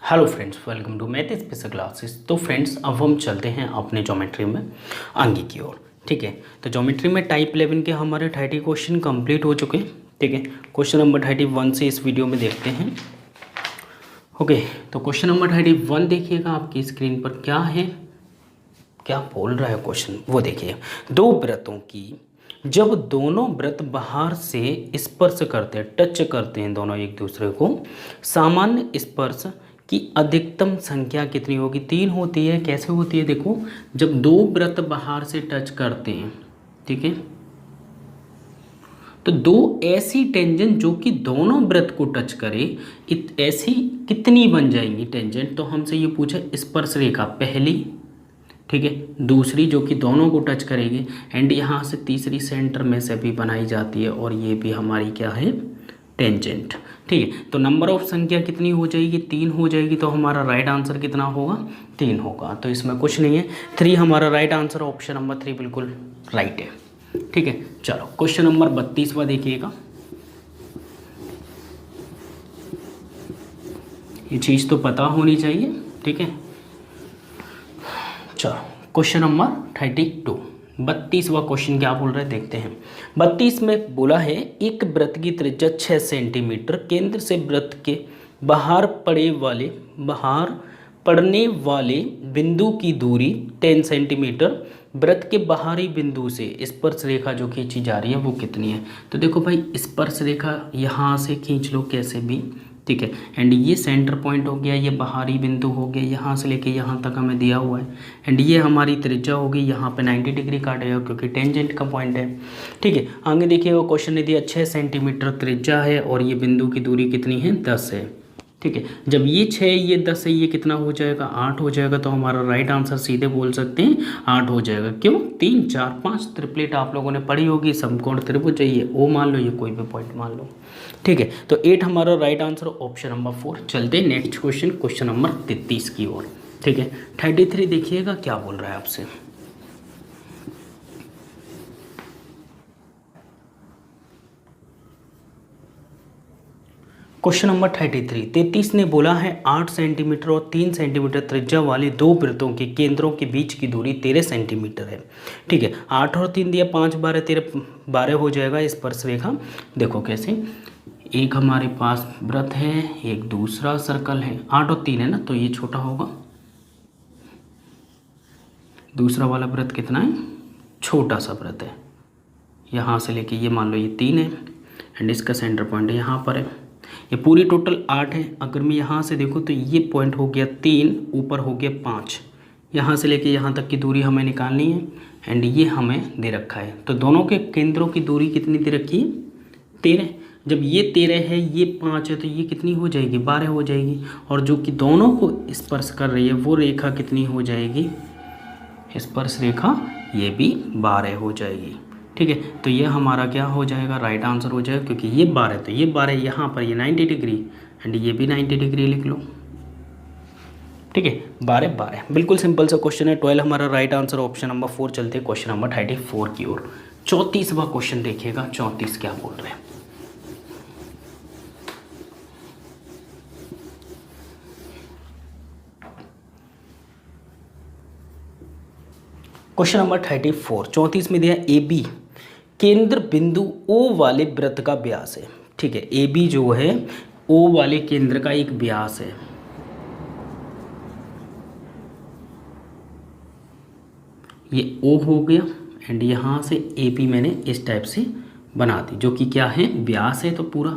Hello friends, welcome to math special classes. तो friends, अब हम चलते हैं अपने ज्योमेट्री में आगे की ओर। ठीक है, तो ज्योमेट्री में टाइप 11 के हमारे 30 क्वेश्चन कंप्लीट हो चुके हैं। ठीक है, क्वेश्चन नंबर 31 से इस वीडियो में देखते हैं। ओके, तो क्वेश्चन नंबर 31 देखिएगा आपकी स्क्रीन पर। क्या है, क्या बोल रहा है क्वेश्चन, वो देखिए। दो वृत्तों की जब दोनों वृत्त बाहर से स्पर्श करते हैं, टच करते हैं दोनों एक दूसरे को, सामान्य स्पर्श की अधिकतम संख्या कितनी होगी? 3 होती है। कैसे होती है? देखो, जब दो वृत्त बाहर से टच करते हैं, ठीक है, तो दो ऐसी टेंजेंट जो कि दोनों वृत्त को टच करे, ऐसी कितनी बन जाएंगी टेंजेंट? तो हमसे ये पूछा स्पर्श रेखा पहली, ठीक है, दूसरी जो कि दोनों को टच करेगी, एंड यहाँ से तीसरी सेंटर में से भी बनाई जाती है, और ये भी हमारी क्या है? टेंजेंट। ठीक है, तो नंबर ऑफ संख्या कितनी हो जाएगी? 3 हो जाएगी। तो हमारा राइट आंसर कितना होगा? 3 होगा। तो इसमें कुछ नहीं है, 3 हमारा राइट आंसर, ऑप्शन नंबर 3 बिल्कुल राइट है। ठीक है, चलो क्वेश्चन नंबर 32वां देखिएगा। ये चीज़ तो पता होनी चाहिए। ठीक है, चलो क्वेश्चन नंबर 32, 32वां क्वेश्चन क्या बोल रहे हैं देखते हैं। 32 में बोला है, एक वृत्त की त्रिज्या 6 सेंटीमीटर, केंद्र से वृत्त के बाहर पड़ने वाले बिंदु की दूरी 10 सेंटीमीटर, वृत्त के बाहरी बिंदु से स्पर्श रेखा जो खींची जा रही है वो कितनी है? तो देखो भाई, स्पर्श रेखा यहाँ से खींच लो कैसे भी, ठीक है, एंड ये सेंटर पॉइंट हो गया, ये बाहरी बिंदु हो गया, यहाँ से लेके यहाँ तक हमें दिया हुआ है, एंड ये हमारी त्रिज्या होगी, यहाँ पे 90 डिग्री काटेगा क्योंकि टेंजेंट का पॉइंट है। ठीक है, आगे देखिए, वो क्वेश्चन ने दिया 6 सेंटीमीटर त्रिज्या है और ये बिंदु की दूरी कितनी है? 10 है। ठीक है, जब ये 6 ये 10 है, ये कितना हो जाएगा? 8 हो जाएगा। तो हमारा राइट आंसर सीधे बोल सकते हैं 8 हो जाएगा। क्यों? 3 4 5 ट्रिपलेट आप लोगों ने पढ़ी होगी, समकोण त्रिभुज चाहिए, ओ मान लो, ये कोई भी पॉइंट मान लो। ठीक है, तो 8 हमारा राइट आंसर, ऑप्शन नंबर 4। चलते हैं नेक्स्ट क्वेश्चन, क्वेश्चन नंबर 33 की ओर। ठीक है, 33 देखिएगा क्या बोल रहा है आपसे। क्वेश्चन नंबर 33 ने बोला है, 8 सेंटीमीटर और 3 सेंटीमीटर त्रिज्या वाले दो वृत्तों के केंद्रों के बीच की दूरी 13 सेंटीमीटर है। ठीक है, 8 और 3 दिया, 5 12 13 12 हो जाएगा स्पर्श रेखा। देखो कैसे, एक हमारे पास वृत्त है, एक दूसरा सर्कल है, 8 और 3 है ना, तो ये छोटा होगा, दूसरा वाला वृत्त कितना है? छोटा सा वृत्त है, यहाँ से लेके ये मान लो ये 3 है, एंड इसका सेंटर पॉइंट यहाँ पर है। ये पूरी टोटल 8 है। अगर मैं यहाँ से देखूँ तो ये पॉइंट हो गया 3, ऊपर हो गया 5, यहाँ से लेके यहाँ तक की दूरी हमें निकालनी है, एंड ये हमें दे रखा है। तो दोनों के केंद्रों की दूरी कितनी दे रखी है? 13। जब ये 13 है, ये 5 है, तो ये कितनी हो जाएगी? 12 हो जाएगी। और जो कि दोनों को स्पर्श कर रही है वो रेखा कितनी हो जाएगी? स्पर्श रेखा ये भी 12 हो जाएगी। ठीक है, तो ये हमारा क्या हो जाएगा? राइट आंसर हो जाएगा, क्योंकि ये 12, तो ये 12 यहाँ पर, ये 90 डिग्री, एंड ये भी 90 डिग्री लिख लो। ठीक है, 12 12, बिल्कुल सिंपल सा क्वेश्चन है। 12 हमारा राइट आंसर, ऑप्शन नंबर 4। चलते हैं क्वेश्चन नंबर 34 की ओर। 34वां क्वेश्चन देखिएगा, 34 क्या बोल रहे हैं। क्वेश्चन नंबर 34, 34 में दिया, ए बी केंद्र बिंदु O वाले वृत्त का व्यास है। ठीक है, ए बी जो है O वाले केंद्र का एक व्यास है। ये O हो गया, एंड यहाँ से ए बी मैंने इस टाइप से बना दी, जो कि क्या है? व्यास है। तो पूरा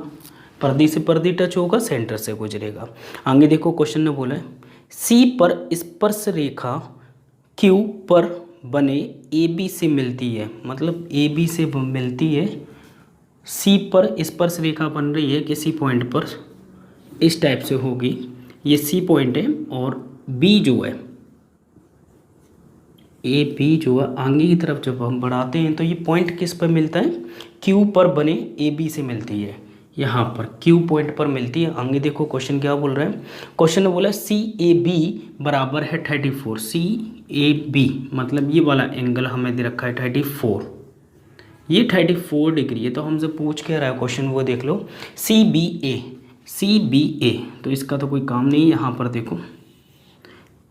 पर्दी से पर्दी टच होगा, सेंटर से गुजरेगा। आगे देखो, क्वेश्चन ने बोला है, सी पर स्पर्श रेखा क्यू पर बने ए बी से मिलती है, मतलब ए बी से मिलती है, सी पर स्पर्श रेखा बन रही है किसी पॉइंट पर, इस टाइप से होगी। ये सी पॉइंट है, और बी जो है, ए बी जो है आगे की तरफ जब हम बढ़ाते हैं तो ये पॉइंट किस पर मिलता है? क्यू पर बने ए बी से मिलती है, यहाँ पर क्यू पॉइंट पर मिलती है। आगे देखो क्वेश्चन क्या बोल रहा है। क्वेश्चन ने बोला, सी ए बी बराबर है 34। सी ए बी मतलब ये वाला एंगल हमें दे रखा है 34, ये 34 डिग्री है। तो हमसे पूछ क्या रहा है क्वेश्चन, वो देख लो। सी बी ए CBA, तो इसका तो कोई काम नहीं है। यहाँ पर देखो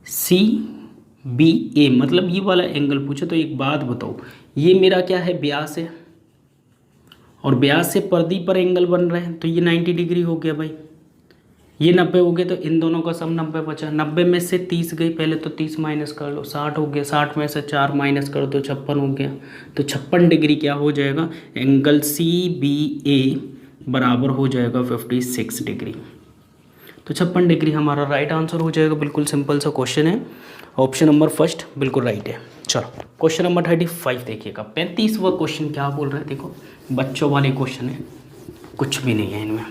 CBA मतलब ये वाला एंगल पूछे तो एक बात बताओ, ये मेरा क्या है, व्यास है, और व्यास से परिधि पर एंगल बन रहे हैं, तो ये 90 डिग्री हो गया भाई। ये 90 हो गए, तो इन दोनों का सम 90 बचा। 90 में से 30 गई, पहले तो 30 माइनस कर लो, 60 हो गया। 60 में से 4 माइनस कर दो, 56 हो गया। तो 56 डिग्री क्या हो जाएगा, एंगल CBA बराबर हो जाएगा 56 डिग्री। तो 56 डिग्री हमारा राइट आंसर हो जाएगा। बिल्कुल सिंपल सा क्वेश्चन है, ऑप्शन नंबर फर्स्ट बिल्कुल राइट है। चलो क्वेश्चन नंबर 35 देखिएगा। 35वां क्वेश्चन क्या बोल रहे हैं, देखो बच्चों वाले क्वेश्चन है, कुछ भी नहीं है इनमें।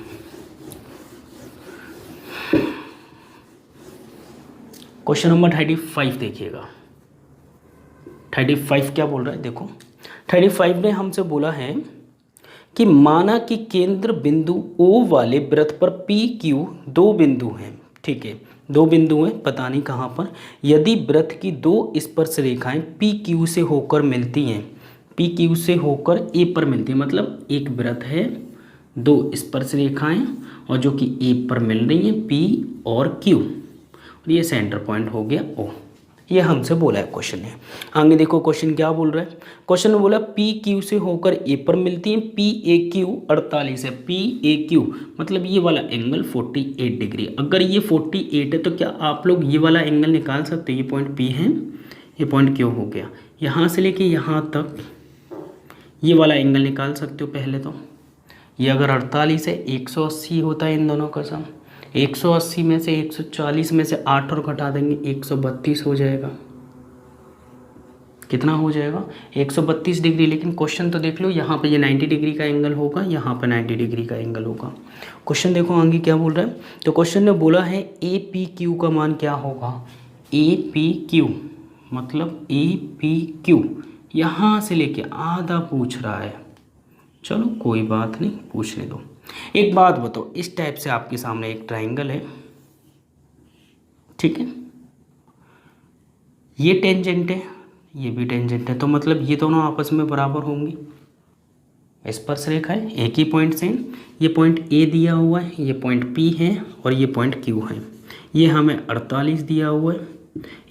क्वेश्चन नंबर 35 देखिएगा। 35 क्या बोल रहा है, देखो 35 ने हमसे बोला है कि माना कि केंद्र बिंदु O वाले वृत्त पर PQ दो बिंदु हैं, ठीक है, दो बिंदु हैं, पता नहीं कहाँ पर। यदि वृत्त की दो स्पर्श रेखाएं PQ से होकर मिलती हैं, PQ से होकर A पर मिलती है, मतलब एक वृत्त है, दो स्पर्श रेखाएं और जो कि A पर मिल रही हैं, P और Q, और ये सेंटर पॉइंट हो गया O। ये हमसे बोला है क्वेश्चन है। आगे देखो क्वेश्चन क्या बोल रहा है, क्वेश्चन में बोला PQ से होकर A पर मिलती है, PAQ 48 है, PAQ मतलब ये वाला एंगल 48 डिग्री। अगर ये 48 है तो क्या आप लोग ये वाला एंगल निकाल सकते हो, ये पॉइंट P है, ये पॉइंट Q हो गया, यहाँ से लेके यहाँ तक ये वाला एंगल निकाल सकते हो। पहले तो ये अगर 48 है, 180 होता है इन दोनों का सम, 180 में से 140 में से 8 और घटा देंगे, 132 हो जाएगा। कितना हो जाएगा, 132 डिग्री। लेकिन क्वेश्चन तो देख लो, यहाँ पे ये 90 डिग्री का एंगल होगा, यहाँ पे 90 डिग्री का एंगल होगा। क्वेश्चन देखो आगे क्या बोल रहा है, तो क्वेश्चन ने बोला है APQ का मान क्या होगा, APQ मतलब APQ यहाँ से लेके आधा पूछ रहा है। चलो कोई बात नहीं, पूछने दो। एक बात बताओ, इस टाइप से आपके सामने एक ट्राइंगल है, ठीक है, ये टेंजेंट है, ये भी टेंजेंट है, तो मतलब ये दोनों आपस में बराबर होंगी। स्पर्श रेखा है, एक ही पॉइंट से, ये पॉइंट A दिया हुआ है, ये पॉइंट P है और ये पॉइंट Q है। ये हमें 48 दिया हुआ है,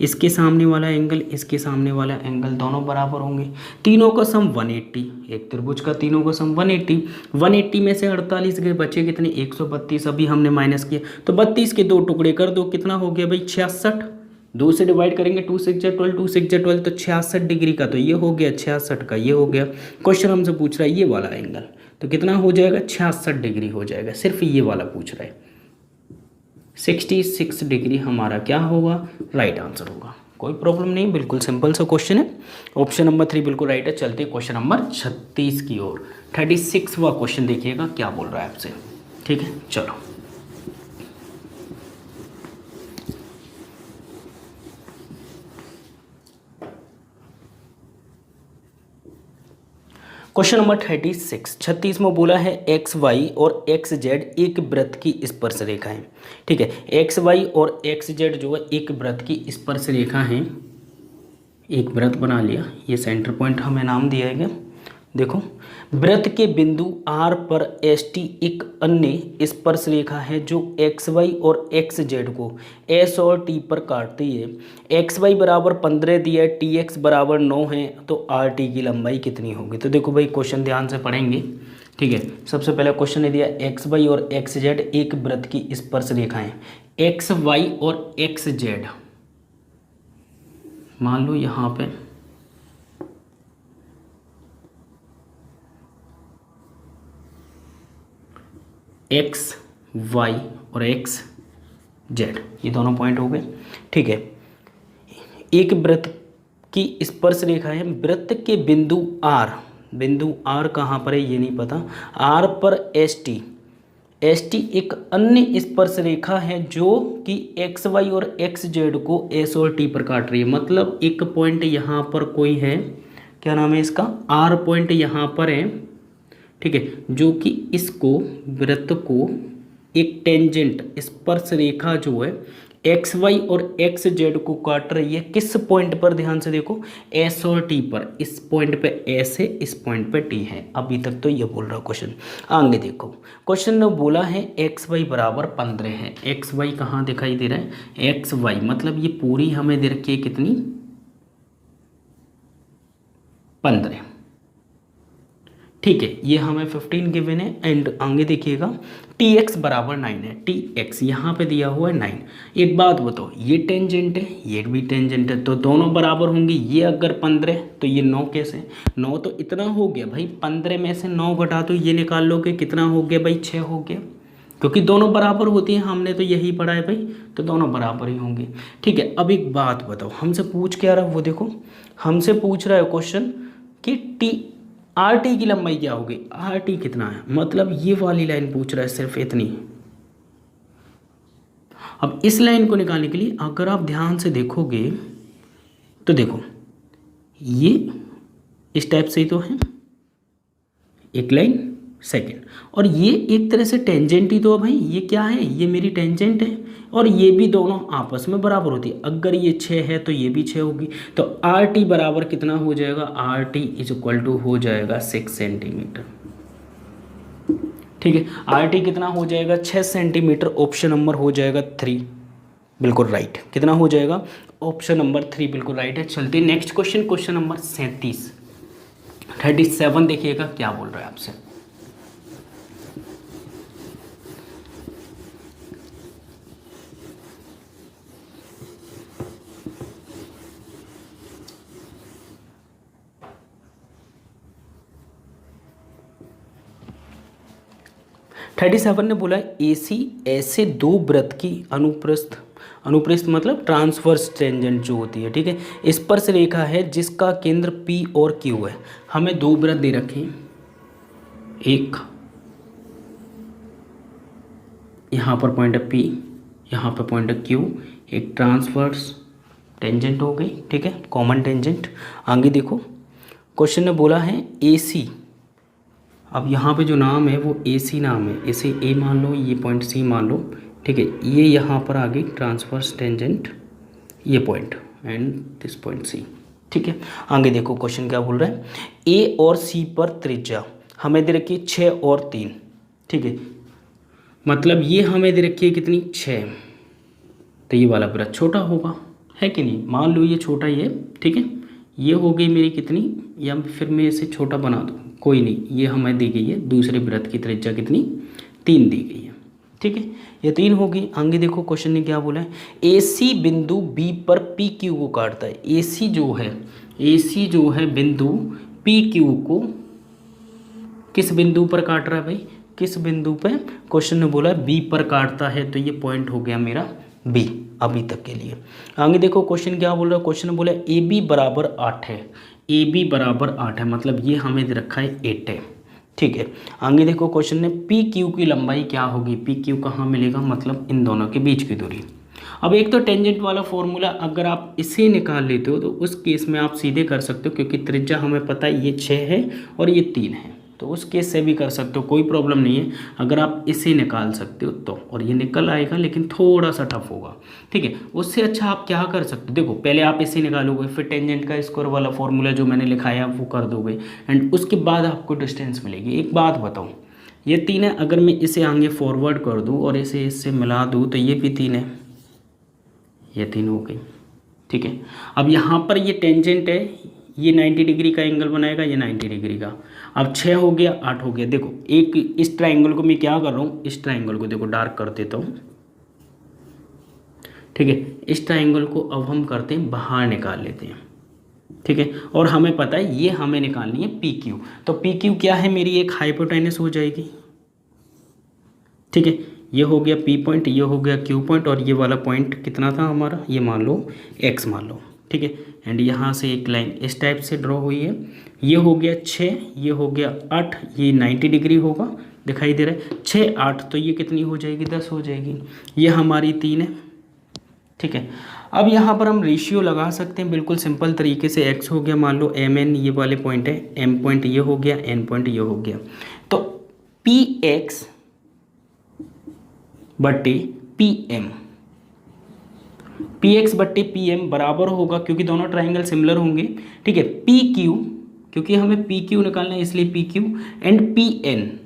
इसके सामने वाला एंगल, इसके सामने वाला एंगल दोनों बराबर होंगे। तीनों का सम 180, एक त्रिभुज का तीनों का सम 180। 180 में से 48 गए, बचे कितने, 132, अभी हमने माइनस किया, तो 32 के दो टुकड़े कर दो, कितना हो गया भाई 66। 2 से डिवाइड करेंगे, 2 6 12, 2 6 12, तो 66 डिग्री का तो ये हो गया, 66 का ये हो गया। क्वेश्चन हमसे पूछ रहा है ये वाला एंगल, तो कितना हो जाएगा, 66 डिग्री हो जाएगा, सिर्फ ये वाला पूछ रहा है। 66 डिग्री हमारा क्या होगा, राइट आंसर होगा। कोई प्रॉब्लम नहीं, बिल्कुल सिंपल सा क्वेश्चन है। ऑप्शन नंबर 3 बिल्कुल राइट है। चलते क्वेश्चन नंबर 36 की ओर। 36वां क्वेश्चन देखिएगा क्या बोल रहा है आपसे, ठीक है। चलो क्वेश्चन नंबर 36 में बोला है XY और XZ एक वृत्त की स्पर्श रेखा है, ठीक है। XY और XZ जो है एक वृत्त की स्पर्श रेखा है, एक वृत्त बना लिया, ये सेंटर पॉइंट हमें नाम दिया है। देखो वृत्त के बिंदु R पर ST एक अन्य स्पर्श रेखा है जो XY और XZ को S और T पर काटती है। XY बराबर 15 दिया है, TX बराबर 9 है, तो RT की लंबाई कितनी होगी। तो देखो भाई क्वेश्चन ध्यान से पढ़ेंगे, ठीक है। सबसे पहले क्वेश्चन ने दिया XY और XZ एक वृत्त की स्पर्श रेखाएं। XY और XZ मान लो यहाँ पे XY और XZ ये दोनों पॉइंट हो गए, ठीक है। एक वृत्त की स्पर्श रेखा है, वृत्त के बिंदु R कहाँ पर है ये नहीं पता, R पर ST एक अन्य स्पर्श रेखा है जो कि XY और XZ को S और T पर काट रही है। मतलब एक पॉइंट यहाँ पर कोई है, क्या नाम है इसका, R पॉइंट यहाँ पर है, ठीक है, जो कि इसको वृत्त को एक टेंजेंट स्पर्श रेखा जो है एक्स वाई और एक्स जेड को काट रही है किस पॉइंट पर, ध्यान से देखो, एस और टी पर। इस पॉइंट पे एस है, इस पॉइंट पे टी है। अभी तक तो ये बोल रहा क्वेश्चन। आगे देखो, क्वेश्चन ने बोला है एक्स वाई बराबर 15 है। एक्स वाई कहाँ दिखाई दे रहा है, एक्स वाई मतलब ये पूरी हमें दे रखी है कितनी, 15। ठीक है, ये हमें 15 गिवन है। एंड आगे देखिएगा टी एक्स बराबर 9 है। टी एक्स यहाँ पे दिया हुआ है 9। एक बात बताओ, ये टेंजेंट है, ये भी टेंजेंट है, तो दोनों बराबर होंगे। ये अगर 15 तो ये 9 कैसे, 9 तो इतना हो गया भाई, 15 में से 9 घटा तो ये निकाल लोगे कितना हो गया भाई, 6 हो गया, क्योंकि दोनों बराबर होती हैं। हमने तो यही पढ़ा है भाई, तो दोनों बराबर ही होंगे। ठीक है, अब एक बात बताओ, हमसे पूछ क्या रहा है वो देखो, हमसे पूछ रहा है क्वेश्चन कि टी आर टी की लंबाई क्या होगी, आर टी कितना है, मतलब ये वाली लाइन पूछ रहा है सिर्फ इतनी। अब इस लाइन को निकालने के लिए अगर आप ध्यान से देखोगे तो देखो ये इस टाइप से ही तो है एक लाइन, सेकेंड, और ये एक तरह से टेंजेंट ही तो है भाई। ये क्या है, ये मेरी टेंजेंट है, और ये भी दोनों आपस में बराबर होती है। अगर ये 6 है तो ये भी 6 होगी, तो आर टी बराबर कितना हो जाएगा, R T is equal to हो जाएगा 6 सेंटीमीटर। ठीक है, आर टी कितना हो जाएगा, 6 सेंटीमीटर। ऑप्शन नंबर हो जाएगा 3 बिल्कुल राइट। कितना हो जाएगा, ऑप्शन नंबर 3 बिल्कुल राइट है। चलते नेक्स्ट क्वेश्चन, क्वेश्चन नंबर 37 देखिएगा क्या बोल रहा है आपसे। थर्टी सेवन ने बोला एसी ऐसे दो वृत्त की अनुप्रस्थ, अनुप्रस्थ मतलब ट्रांसवर्स टेंजेंट जो होती है, ठीक है, स्पर्श रेखा है जिसका केंद्र P और Q है। हमें दो वृत्त दे रखे हैं, एक यहाँ पर पॉइंट है P, यहाँ पर पॉइंट है Q, एक ट्रांसवर्स टेंजेंट हो गई, ठीक है, कॉमन टेंजेंट। आगे देखो क्वेश्चन ने बोला है AC, अब यहाँ पे जो नाम है वो AC नाम है, इसे A मान लो, ये पॉइंट C मान लो, ठीक है, ये यहाँ पर आ गई ट्रांसवर्स टेंजेंट, ये point and this point C। ठीक है, आगे देखो क्वेश्चन क्या बोल रहा है, A और C पर त्रिज्या हमें दे रखी है 6 और 3, ठीक है, मतलब ये हमें दे रखी है कितनी, 6, तो ये वाला वृत्त छोटा होगा, है कि नहीं, मान लो ये छोटा ही है, ठीक है, ये हो गई मेरी कितनी, या फिर मैं इसे छोटा बना दूँ, कोई नहीं, ये हमें दी गई है दूसरे वृत्त की त्रिज्या कितनी, 3 दी गई है, ठीक है, ये 3 होगी। आगे देखो क्वेश्चन ने क्या बोला है, AC बिंदु B पर PQ को काटता है। AC जो है बिंदु PQ को किस बिंदु पर काट रहा है भाई, किस बिंदु पे, क्वेश्चन ने बोला B पर काटता है, तो ये पॉइंट हो गया मेरा B अभी तक के लिए। आगे देखो क्वेश्चन क्या बोल रहा है, क्वेश्चन ने बोला AB बराबर 8 है, AB बराबर 8 है, मतलब ये हमें दे रखा है 8 है, ठीक है। आगे देखो क्वेश्चन ने PQ की लंबाई क्या होगी, PQ कहाँ मिलेगा, मतलब इन दोनों के बीच की दूरी। अब एक तो टेंजेंट वाला फॉर्मूला अगर आप इसे निकाल लेते हो तो उस केस में आप सीधे कर सकते हो, क्योंकि त्रिज्या हमें पता है ये 6 है और ये 3 है, तो उस केस से भी कर सकते हो, कोई प्रॉब्लम नहीं है अगर आप इसे निकाल सकते हो तो, और ये निकल आएगा लेकिन थोड़ा सा टफ होगा, ठीक है। उससे अच्छा आप क्या कर सकते हो, देखो पहले आप इसे निकालोगे, फिर टेंजेंट का स्क्वायर वाला फॉर्मूला जो मैंने लिखाया वो कर दोगे, एंड उसके बाद आपको डिस्टेंस मिलेगी। एक बात बताऊँ, ये 3 है, अगर मैं इसे आगे फॉरवर्ड कर दूँ और इसे इससे मिला दूँ तो ये भी 3 है, ये 3 हो गई, ठीक है। अब यहाँ पर ये टेंजेंट है, ये 90 डिग्री का एंगल बनाएगा, ये 90 डिग्री का। अब 6 हो गया, 8 हो गया, देखो एक इस ट्रायंगल को मैं क्या कर रहा हूँ, इस ट्रायंगल को देखो डार्क कर देता हूँ, ठीक है, इस ट्रायंगल को अब हम करते हैं बाहर निकाल लेते हैं, ठीक है, और हमें पता है ये हमें निकालनी है PQ, तो PQ क्या है, मेरी एक हाइपोटेनस हो जाएगी, ठीक है, ये हो गया P पॉइंट, ये हो गया Q पॉइंट, और ये वाला पॉइंट कितना था हमारा, ये मान लो X मान लो, ठीक है, एंड यहाँ से एक लाइन इस टाइप से ड्रॉ हुई है, ये हो गया 6, ये हो गया 8, ये 90 डिग्री होगा, दिखाई दे रहा है, 6 8, तो ये कितनी हो जाएगी, 10 हो जाएगी, ये हमारी 3 है, ठीक है। अब यहाँ पर हम रेशियो लगा सकते हैं बिल्कुल सिंपल तरीके से, x हो गया मान लो MN, ये वाले पॉइंट है, M पॉइंट ये हो गया, N पॉइंट ये हो गया, तो PX बटे PM, पी एक्स बट्टे पी एम बराबर होगा, क्योंकि दोनों ट्राइंगल सिमिलर होंगे, ठीक है, पी क्यू, क्योंकि हमें पी क्यू निकालना है इसलिए P Q, and P N,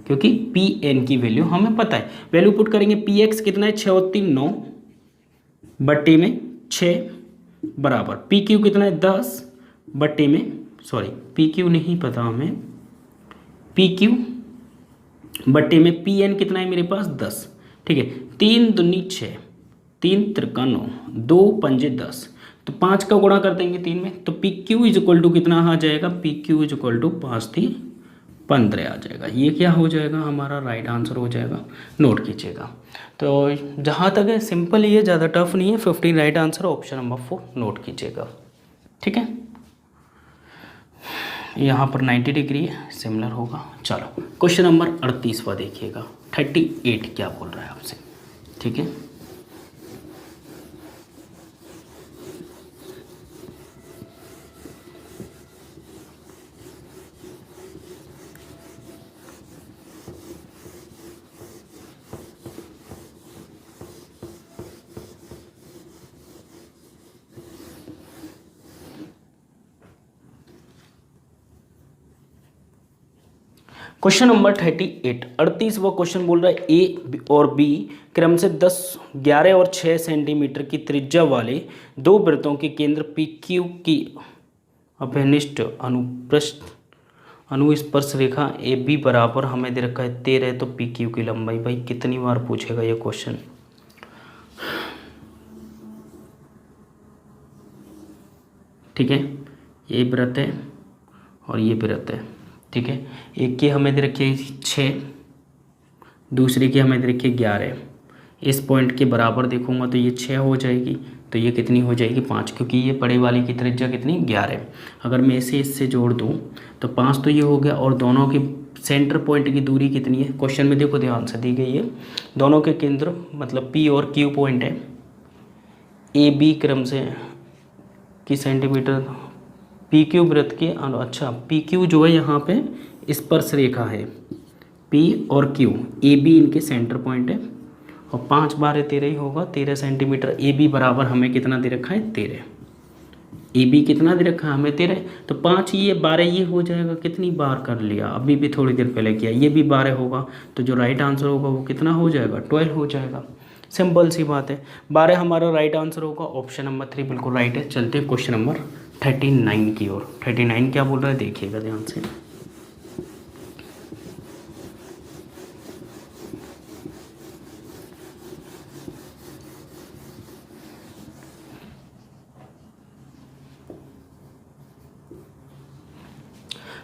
क्योंकि पी एन की वैल्यू हमें पता है। वैल्यू पुट करेंगे, पी एक्स कितना है 6 और 3 9 बट्टे में 6 बराबर पी क्यू कितना है 10 बट्टे में, सॉरी पी क्यू नहीं पता हमें, पी क्यू बट्टे में पी एन कितना है मेरे पास 10, ठीक है, 3 दूनी 6, 3 तिरका 9, 2 पंजे 10, तो 5 का गुणा कर देंगे 3 में, तो P Q is equal to कितना आ जाएगा, P Q is equal to 5 थी 15 आ जाएगा। ये क्या हो जाएगा, हमारा राइट आंसर हो जाएगा, नोट कीजिएगा। तो जहाँ तक है सिंपल ही है, ज़्यादा टफ नहीं है, 15 right answer, option number 4 note कीजिएगा, ठीक है। यहाँ पर 90 डिग्री है, सिमिलर होगा। चलो क्वेश्चन नंबर 38वां देखिएगा, 38 क्या बोल रहा है आपसे, ठीक है। क्वेश्चन नंबर 38, 38वां क्वेश्चन बोल रहा है ए और बी क्रम से 10, 11 और 6 सेंटीमीटर की त्रिज्या वाले दो वृत्तों के केंद्र पी क्यू की अभिनिष्ट अनुप्रस्थ अनुस्पर्श रेखा ए बी बराबर हमें दे रखा है 13, तो पी क्यू की लंबाई, भाई कितनी बार पूछेगा ये क्वेश्चन। ठीक है, ये व्रत है और ये व्रत है, ठीक है। एक की हमें दे रखी है 6, दूसरे की हमें दे रखी है 11। इस पॉइंट के बराबर देखूंगा तो ये 6 हो जाएगी, तो ये कितनी हो जाएगी 5, क्योंकि ये बड़े वाली की त्रिज्या कितनी 11। अगर मैं इसे इससे जोड़ दूँ तो 5 तो ये हो गया, और दोनों की सेंटर पॉइंट की दूरी कितनी है, क्वेश्चन में देखो ध्यान से दी गई है। दोनों के केंद्र मतलब पी और क्यू पॉइंट है, ए बी क्रम से की सेंटीमीटर, पी क्यू वृत्त के अच्छा पी क्यू जो है यहाँ पे स्पर्श रेखा है, पी और क्यू, ए बी इनके सेंटर पॉइंट है, और 5 बार 13 ही होगा, 13 सेंटीमीटर। ए बी बराबर हमें कितना दे रखा है 13, ए बी कितना दे रखा है हमें 13, तो 5 ये 12 ये हो जाएगा, कितनी बार कर लिया अभी भी थोड़ी देर पहले किया, ये भी 12 होगा, तो जो राइट आंसर होगा वो कितना हो जाएगा 12 हो जाएगा। सिंपल सी बात है, 12 हमारा राइट आंसर होगा, ऑप्शन नंबर 3 बिल्कुल राइट है। चलते हैं क्वेश्चन नंबर 39 की ओर। 39 क्या बोल रहा है देखिएगा ध्यान से।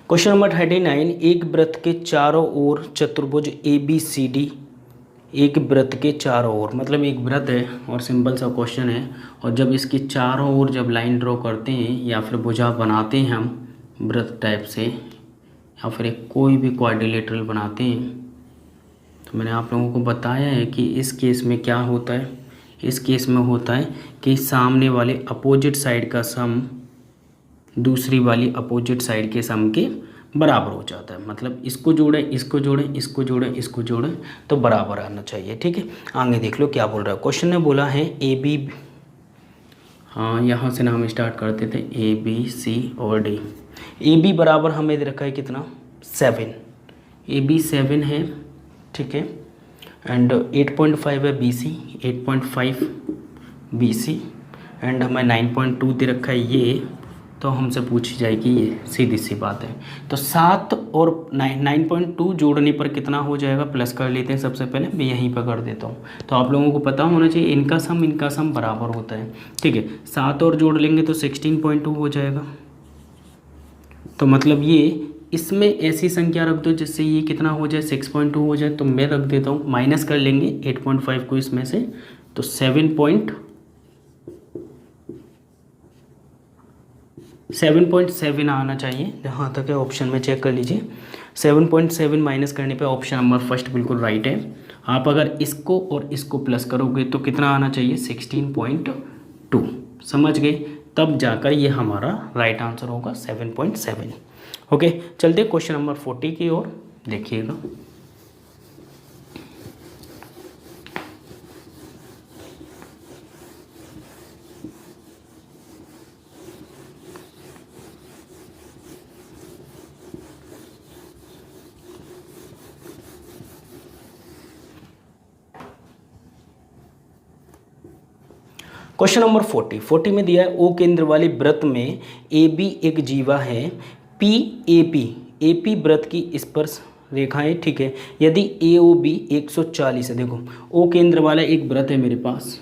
क्वेश्चन नंबर 39, एक वृत्त के चारों ओर चतुर्भुज ए बी सी डी, एक वृत्त के चारों ओर, मतलब एक वृत्त है और सिंपल सा क्वेश्चन है, और जब इसके चारों ओर जब लाइन ड्रॉ करते हैं या फिर भुजा बनाते हैं हम वृत्त टाइप से, या फिर एक कोई भी क्वाड्रिलेटरल बनाते हैं, तो मैंने आप लोगों को बताया है कि इस केस में क्या होता है। इस केस में होता है कि सामने वाले अपोजिट साइड का सम दूसरी वाली अपोजिट साइड के सम के बराबर हो जाता है, मतलब इसको जोड़े इसको जोड़े इसको जोड़े इसको जोड़े तो बराबर आना चाहिए, ठीक है। आगे देख लो क्या बोल रहा है क्वेश्चन ने, बोला है ए बी, हाँ यहाँ से ना हम स्टार्ट करते थे, ए बी सी और डी। ए बी बराबर हमें दे रखा है कितना 7, ए बी 7 है, ठीक है, एंड 8.5 है B C, 8.5 B C, and हमें 9.2 दे रखा है ये, तो हमसे पूछी जाएगी ये, सीधी सी बात है। तो 7 और 9.2 जोड़ने पर कितना हो जाएगा, प्लस कर लेते हैं सबसे पहले, मैं यहीं पर कर देता हूँ। तो आप लोगों को पता होना चाहिए इनका सम बराबर होता है, ठीक है। 7 और जोड़ लेंगे तो 16.2 हो जाएगा, तो मतलब ये इसमें ऐसी संख्या रख दो जिससे ये कितना हो जाए 6.2 हो जाए, तो मैं रख देता हूँ, माइनस कर लेंगे 8.5 को इसमें से, तो 7.7 आना चाहिए, जहाँ तक है ऑप्शन में चेक कर लीजिए। 7.7 माइनस करने पे ऑप्शन नंबर फर्स्ट बिल्कुल राइट है। आप अगर इसको और इसको प्लस करोगे तो कितना आना चाहिए 16.2, समझ गए, तब जाकर ये हमारा राइट आंसर होगा 7.7। ओके, चलते क्वेश्चन नंबर 40 की ओर, देखिएगा। क्वेश्चन नंबर 40 में दिया है ओ केंद्र वाले वृत्त में ए बी एक जीवा है, पी ए पी वृत्त की स्पर्श रेखाएं, ठीक है। यदि ए ओ बी 140 है, देखो ओ केंद्र वाला एक वृत्त है मेरे पास,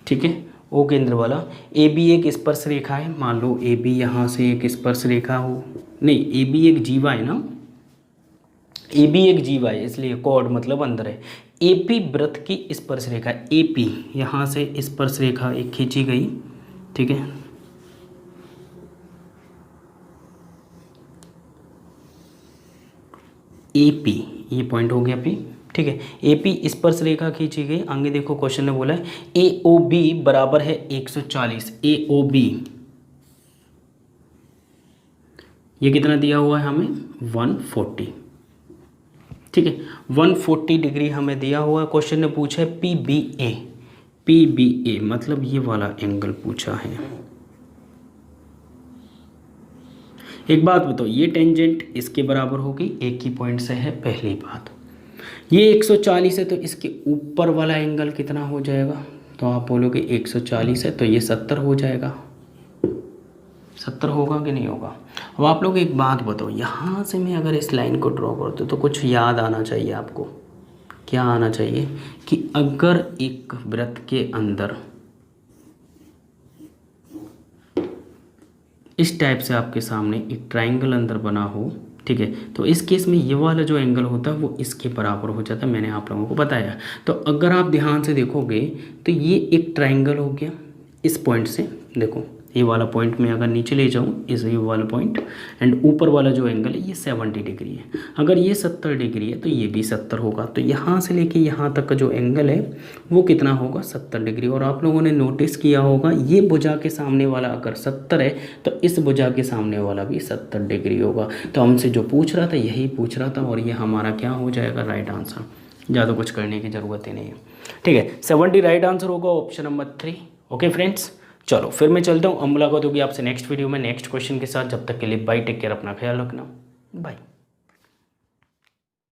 ठीक है। ओ केंद्र वाला ए बी एक स्पर्श रेखा है, मान लो ए बी यहाँ से एक स्पर्श रेखा हो, नहीं ए बी एक जीवा है ना, ए बी एक जीवा है इसलिए कॉर्ड मतलब अंदर है। ए पी वृत्त की स्पर्श रेखा, ए पी यहाँ से स्पर्श रेखा एक खींची गई, ठीक है। ए पी ये पॉइंट हो गया पी, ठीक है। ए पी स्पर्श रेखा खींची गई। आगे देखो क्वेश्चन ने बोला है ए ओ बी बराबर है 140, ए ओ बी ये कितना दिया हुआ है हमें 140, ठीक है। 140 डिग्री हमें दिया हुआ है। क्वेश्चन ने पूछा है पी बी ए मतलब ये वाला एंगल पूछा है। एक बात बताओ, ये टेंजेंट इसके बराबर होगी, एक ही पॉइंट से है, पहली बात। ये 140 है तो इसके ऊपर वाला एंगल कितना हो जाएगा, तो आप बोलोगे 140 है तो ये 70 हो जाएगा, 70 होगा कि नहीं होगा। अब आप लोग एक बात बताओ, यहाँ से मैं अगर इस लाइन को ड्रॉ कर दूँ तो कुछ याद आना चाहिए आपको। क्या आना चाहिए कि अगर एक वृत्त के अंदर इस टाइप से आपके सामने एक ट्रायंगल अंदर बना हो, ठीक है, तो इस केस में ये वाला जो एंगल होता है वो इसके बराबर हो जाता है, मैंने आप लोगों को बताया। तो अगर आप ध्यान से देखोगे तो ये एक ट्रायंगल हो गया, इस पॉइंट से देखो ये वाला पॉइंट में अगर नीचे ले जाऊँ इस ये वाला पॉइंट, एंड ऊपर वाला जो एंगल है ये 70 डिग्री है। अगर ये 70 डिग्री है तो ये भी 70 होगा। तो यहाँ से लेके यहाँ तक का जो एंगल है वो कितना होगा 70 डिग्री। और आप लोगों ने नोटिस किया होगा ये भुजा के सामने वाला अगर 70 है तो इस भुजा के सामने वाला भी 70 डिग्री होगा। तो हमसे जो पूछ रहा था यही पूछ रहा था और ये हमारा क्या हो जाएगा राइट आंसर। ज़्यादा कुछ करने की ज़रूरत ही नहीं है, ठीक है। 70 राइट आंसर होगा ऑप्शन नंबर 3। ओके फ्रेंड्स, चलो फिर मैं चलता हूँ। मुलाकात होगी आपसे नेक्स्ट वीडियो में नेक्स्ट क्वेश्चन के साथ। जब तक के लिए बाय, टेक केयर, अपना ख्याल रखना, बाय।